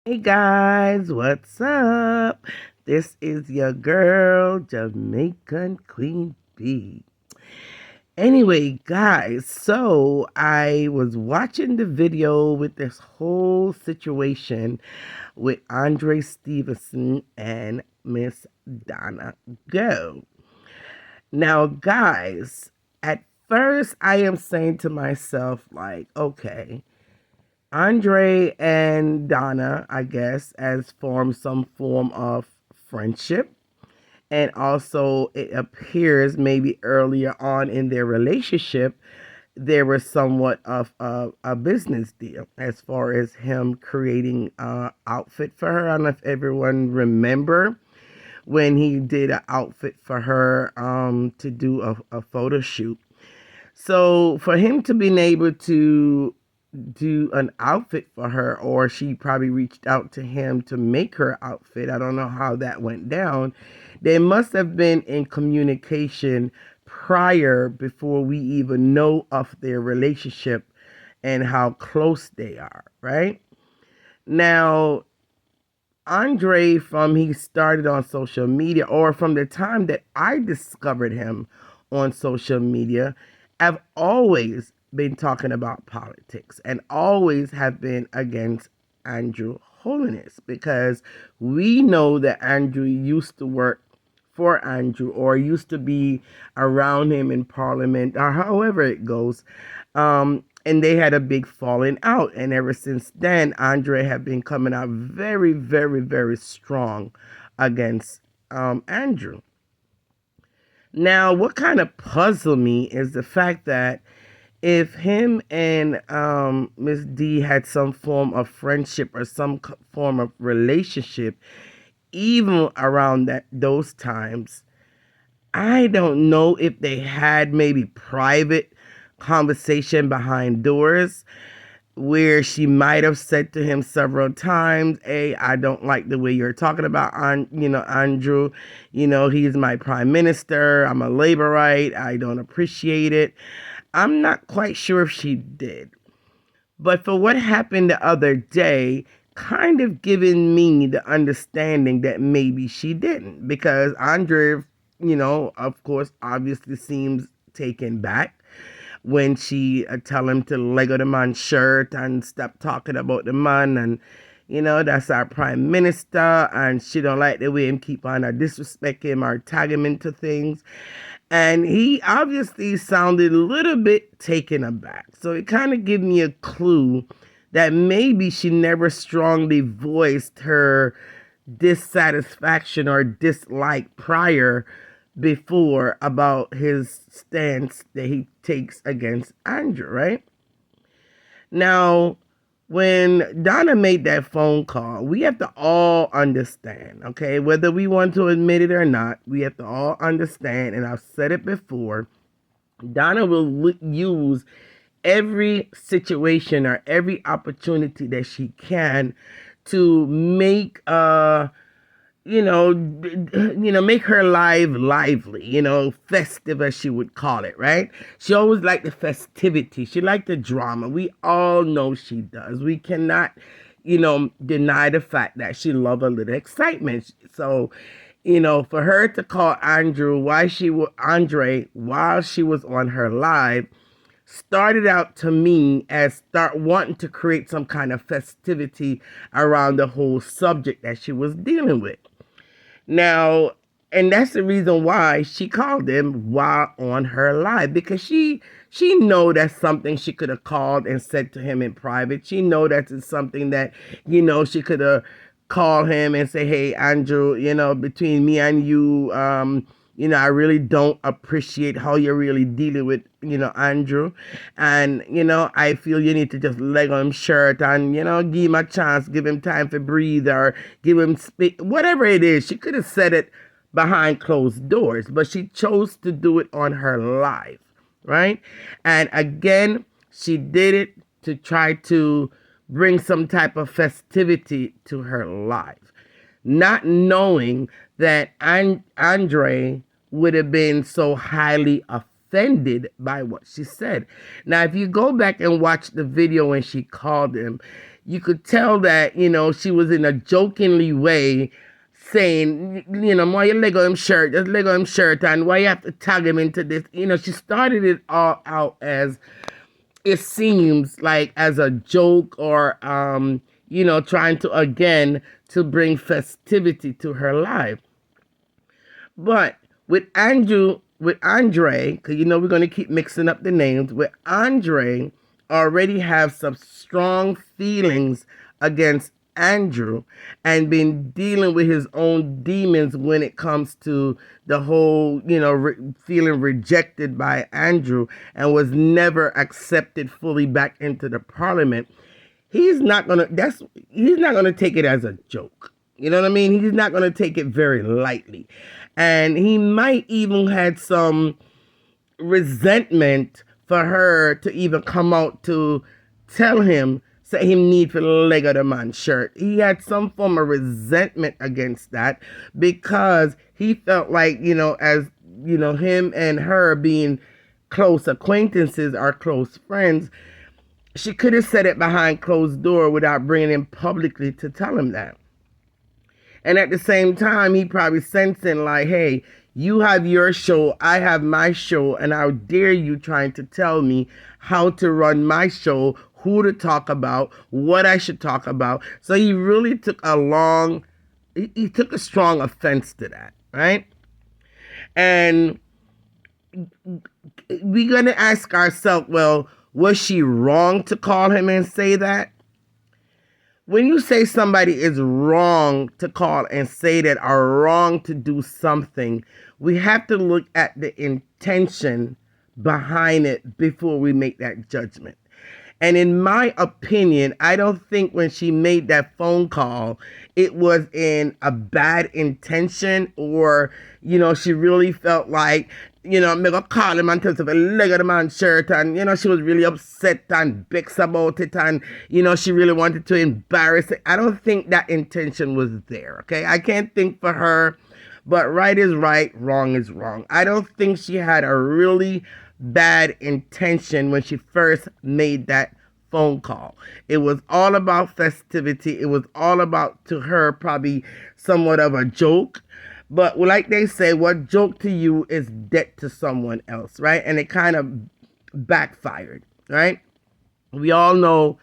Hey guys, what's up? This is your girl, Jamaican Queen Bee. Anyway, guys, so I was watching the video with this whole situation with Andre Stevenson and Miss Donna Go. Now, guys, at first I am saying to myself, like, okay, Andre and Donna, I guess, has formed some form of friendship. And also, it appears maybe earlier on in their relationship, there was somewhat of a business deal as far as him creating an outfit for her. I don't know if everyone remember when he did an outfit for her to do a photo shoot. So for him to be able to do an outfit for her, or she probably reached out to him to make her outfit. I don't know how that went down. They must have been in communication prior before we even know of their relationship and how close they are, right? Now, Andre, from he started on social media, or from the time that I discovered him on social media, I've always been talking about politics and always have been against Andrew Holiness, because we know that Andrew used to work for Andrew or used to be around him in Parliament or however it goes. And they had a big falling out. And ever since then, Andre had been coming out very, very, very strong against Andrew. Now, what kind of puzzled me is the fact that if him and Miss D had some form of friendship or some form of relationship, even around those times, I don't know if they had maybe private conversation behind doors where she might have said to him several times, "Hey, I don't like the way you're talking about Andrew. He's my prime minister. I'm a laborite. I don't appreciate it." I'm not quite sure if she did. But for what happened the other day, kind of giving me the understanding that maybe she didn't, because Andre, of course, obviously seems taken back when she tell him to let go the man's shirt and stop talking about the man, and that's our prime minister, and she don't like the way him keep on disrespect him or tag him into things. And he obviously sounded a little bit taken aback. So it kind of gave me a clue that maybe she never strongly voiced her dissatisfaction or dislike prior before about his stance that he takes against Andrew, right? Now, when Donna made that phone call, we have to all understand, okay? Whether we want to admit it or not, we have to all understand, and I've said it before, Donna will use every situation or every opportunity that she can to make make her life lively, festive as she would call it, right? She always liked the festivity. She liked the drama. We all know she does. We cannot, deny the fact that she loved a little excitement. So, for her to call Andre while she was on her live started out to me as start wanting to create some kind of festivity around the whole subject that she was dealing with. Now, and that's the reason why she called him while on her live, because she know that's something she could have called and said to him in private. She know that's something that she could have called him and say, "Hey, Andrew, between me and you, I really don't appreciate how you're really dealing with, Andrew. And, I feel you need to just leg on him shirt and, give him a chance, give him time to breathe or give him speak, whatever it is." She could have said it behind closed doors, but she chose to do it on her live, right? And again, she did it to try to bring some type of festivity to her life, not knowing that Andre would have been so highly offended by what she said. Now, if you go back and watch the video when she called him, you could tell that, she was in a jokingly way saying, why you leg on him shirt, just leg on him shirt, and why you have to tag him into this. She started it all out as, it seems like, as a joke, or trying to, again, to bring festivity to her life. But with Andre, because we're going to keep mixing up the names, with Andre already have some strong feelings against Andrew, and been dealing with his own demons when it comes to the whole, feeling rejected by Andrew, and was never accepted fully back into the parliament. He's not gonna take it as a joke. You know what I mean? He's not gonna take it very lightly. And he might even had some resentment for her to even come out to tell him, say him need for the leg of the man shirt. He had some form of resentment against that, because he felt like, as him and her being close acquaintances or close friends, she could have said it behind closed door without bringing him publicly to tell him that. And at the same time, he probably sensing like, hey, you have your show, I have my show, and how dare you trying to tell me how to run my show, who to talk about, what I should talk about. So he really took he took a strong offense to that, right? And we're going to ask ourselves, well, was she wrong to call him and say that? When you say somebody is wrong to call and say that, or wrong to do something, we have to look at the intention behind it before we make that judgment. And in my opinion, I don't think when she made that phone call, it was in a bad intention, or, she really felt like, I'm going to call him and tell him a leg of the man's shirt, and, she was really upset and vexed about it, and, she really wanted to embarrass it. I don't think that intention was there, okay? I can't think for her, but right is right, wrong is wrong. I don't think she had a really bad intention when she first made that phone call. It was all about festivity. It was all about, to her, probably somewhat of a joke. But like they say, what joke to you is debt to someone else, right? And it kind of backfired, right? We all know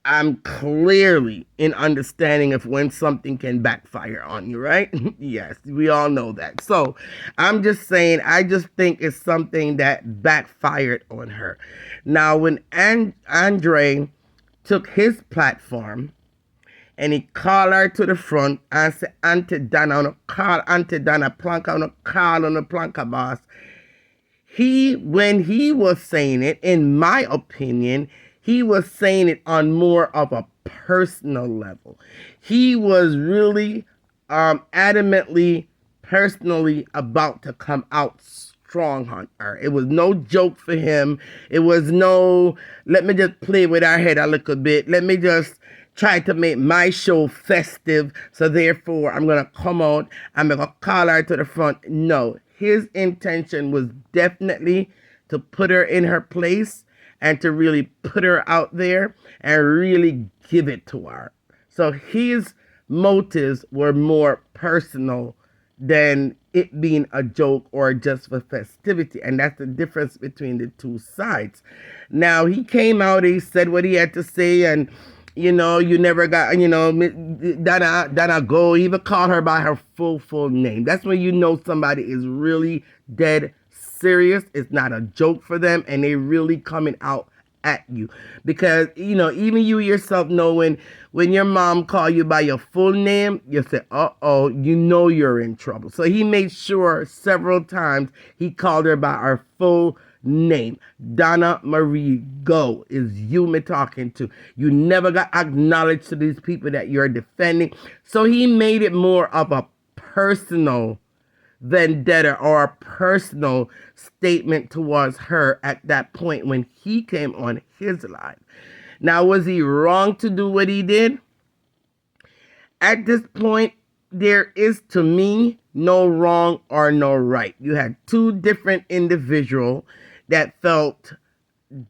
I'm clearly in understanding of when something can backfire on you, right? Yes, we all know that. So I'm just saying, I just think it's something that backfired on her. Now, when Andre took his platform and he called her to the front and said, Auntie Donna, on a call, Auntie Donna, planka on a call on the planka boss. When he was saying it, in my opinion, he was saying it on more of a personal level. He was really adamantly, personally about to come out strong on her. It was no joke for him. It was no, let me just play with our head a little bit. Let me just try to make my show festive. So therefore, I'm going to come out. I'm going to call her to the front. No, his intention was definitely to put her in her place and to really put her out there and really give it to her. So his motives were more personal than it being a joke or just for festivity. And that's the difference between the two sides. Now, he came out, he said what he had to say, and, you never got, Donna go, he even called her by her full name. That's when you know somebody is really dead serious. It's not a joke for them, and they really coming out at you, because even you yourself know when your mom call you by your full name, you say, uh-oh, you're in trouble. So he made sure several times he called her by her full name. Donna Marie Go is you me talking to. You never got acknowledged to these people that you're defending. So he made it more of a personal vendetta or a personal statement towards her at that point when he came on his live. Now, was he wrong to do what he did? At this point, there is, to me, no wrong or no right. You had two different individuals that felt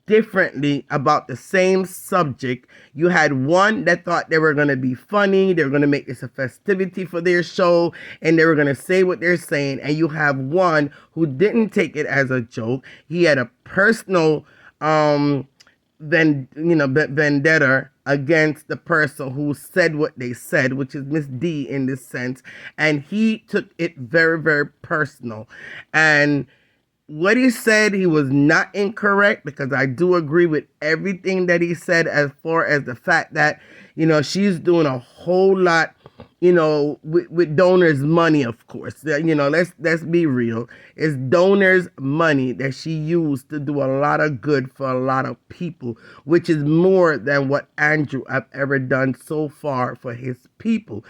differently about the same subject. You had one that thought they were going to be funny, they were going to make this a festivity for their show, and they were going to say what they're saying. And you have one who didn't take it as a joke. He had a personal vendetta against the person who said what they said, which is Miss D in this sense, and he took it very, very personal. And what he said, he was not incorrect, because I do agree with everything that he said, as far as the fact that, she's doing a whole lot, with donors' money, of course. Let's be real. It's donors' money that she used to do a lot of good for a lot of people, which is more than what Andrew have ever done so far for his people.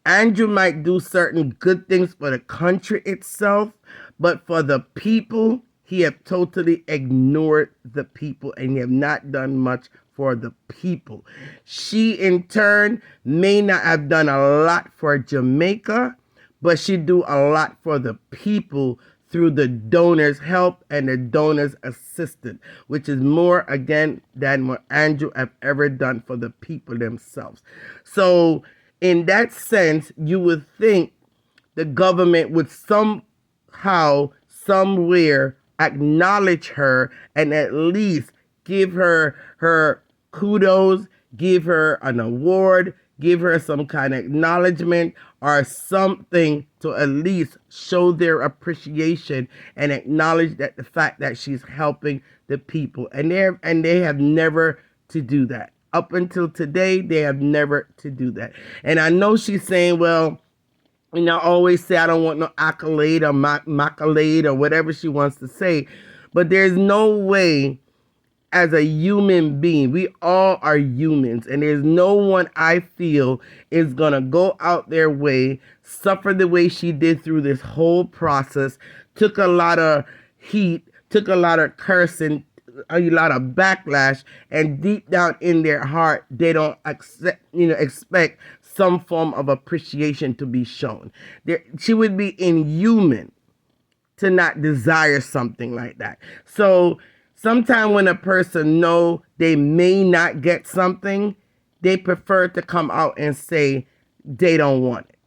Andrew might do certain good things for the country itself, but for the people, he have totally ignored the people, and he have not done much for the people. She, in turn, may not have done a lot for Jamaica, but she do a lot for the people through the donors' help and the donors' assistance, which is more, again, than what Andrew have ever done for the people themselves. So, in that sense, you would think the government would somehow, somewhere, acknowledge her and at least give her kudos, give her an award, give her some kind of acknowledgement or something to at least show their appreciation and acknowledge that the fact that she's helping the people. And they have never to do that. Up until today, they have never to do that. And I know she's saying, well, I always say I don't want no accolade or maccolade or whatever she wants to say. But there's no way, as a human being, we all are humans, and there's no one I feel is going to go out their way, suffer the way she did through this whole process, took a lot of heat, took a lot of cursing, a lot of backlash, and deep down in their heart, they don't expect some form of appreciation to be shown. She would be inhuman to not desire something like that. So sometimes when a person know they may not get something, they prefer to come out and say they don't want it.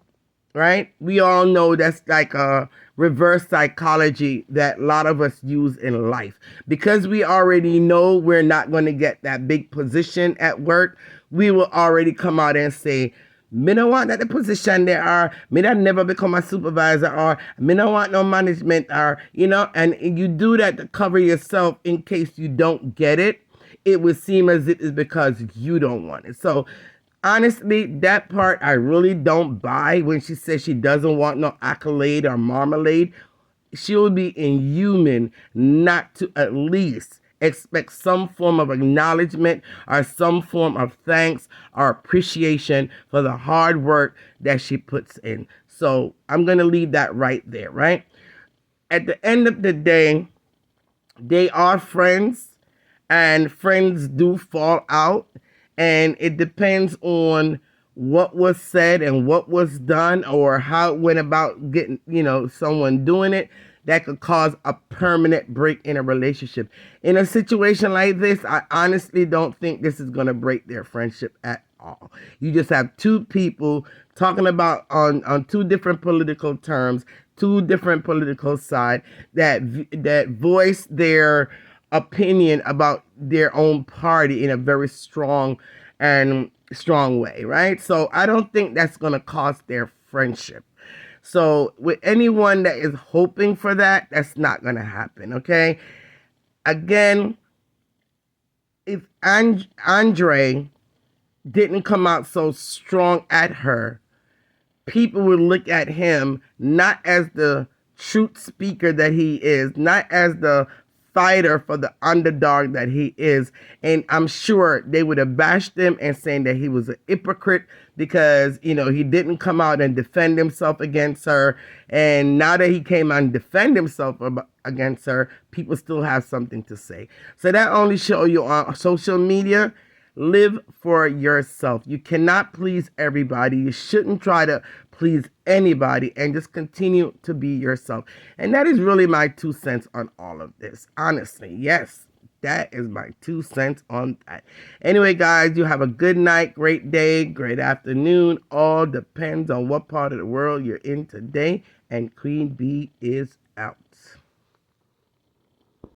Right? We all know that's like a reverse psychology that a lot of us use in life. Because we already know we're not going to get that big position at work, we will already come out and say, me don't want that the position there are, me that never become a supervisor, or me don't want no management, or, and you do that to cover yourself in case you don't get it. It would seem as if it's because you don't want it. So honestly, that part I really don't buy when she says she doesn't want no accolade or marmalade. She would be inhuman not to at least expect some form of acknowledgement or some form of thanks or appreciation for the hard work that she puts in. So I'm going to leave that right there, right? At the end of the day, they are friends, and friends do fall out, and it depends on what was said and what was done, or how it went about getting, someone doing it, that could cause a permanent break in a relationship. In a situation like this, I honestly don't think this is going to break their friendship at all. You just have two people talking about on two different political terms, two different political sides that voice their opinion about their own party in a very strong way, right? So I don't think that's going to cost their friendship. So with anyone that is hoping for that, that's not going to happen, okay? Again, if Andre didn't come out so strong at her, people would look at him not as the truth speaker that he is, not as the fighter for the underdog that he is. And I'm sure they would have bashed him and saying that he was a hypocrite because, he didn't come out and defend himself against her. And now that he came out and defend himself against her, people still have something to say. So that only show you on social media. Live for yourself. You cannot please everybody. You shouldn't try to please anybody, and just continue to be yourself. And that is really my 2 cents on all of this. Honestly, yes, That is my 2 cents on that. Anyway, guys, you have a good night, great day, great afternoon. All depends on what part of the world you're in today. And Queen Bee is out.